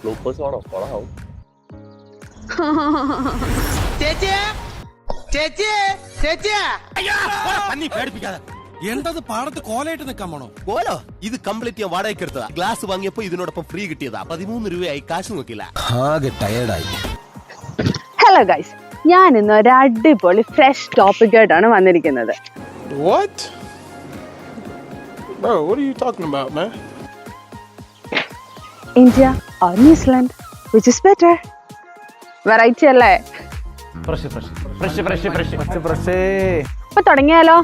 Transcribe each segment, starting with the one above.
Bloopers വേണോ? കൊളാവും. എന്തത് പാടത്ത് കോലായിട്ട് നിൽക്കാൻ പോണോ? കോലോ ഇത് കംപ്ലീറ്റ് ഞാൻ വാടകയ്ക്ക് എടുത്തതാ. ഗ്ലാസ് വാങ്ങിയപ്പോ ഇതിനോടൊപ്പം ഫ്രീ കിട്ടിയതാ. 13 രൂപയായി. കാശ് നോക്കില്ല. ആകെ ടയർഡായി. ഹലോ ഗൈസ്, ഞാൻ ഇന്ന് ഒരു അടിപൊളി ഫ്രഷ് ടോപ്പിക് ആയിട്ടാണ് വന്നിരിക്കുന്നത്. What? Bro, what are you talking about, man? India or New Zealand, which is better? Variety അല്ലേ? അപ്പൊ തുടങ്ങിയാലോ?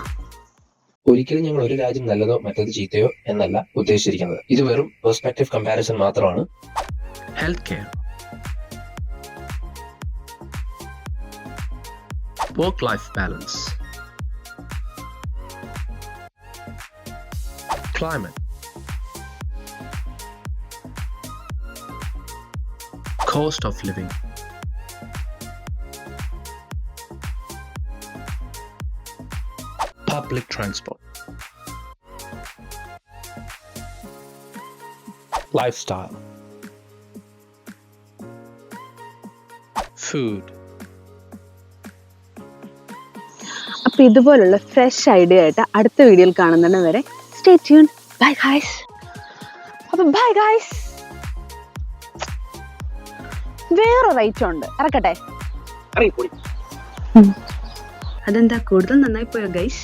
ഒരിക്കലും ഞങ്ങൾ ഒരു രാജ്യം നല്ലതോ മറ്റേത് ചീത്തയോ എന്നല്ല ഉദ്ദേശിച്ചിരിക്കുന്നത്. ഇത് വെറും പെർസ്പെക്റ്റീവ് കമ്പാരിസൺ മാത്രമാണ്. Health care, work-life balance, climate, cost of living, public transport, lifestyle, food. അപ്പൊ ഇതുപോലുള്ള ഫ്രഷ് ഐഡിയ ആയിട്ട് അടുത്ത വീഡിയോയിൽ കാണുന്നതിന് വരെ സ്റ്റേ ട്യൂൺ. Bye guys. അപ്പൊ ബൈ ഗൈസ്. വേറൊരു ഐറ്റം ഉണ്ട്, ഇറക്കട്ടെ? അതെന്താ കൂടുതൽ നന്നായി പോയോ ഗൈസ്?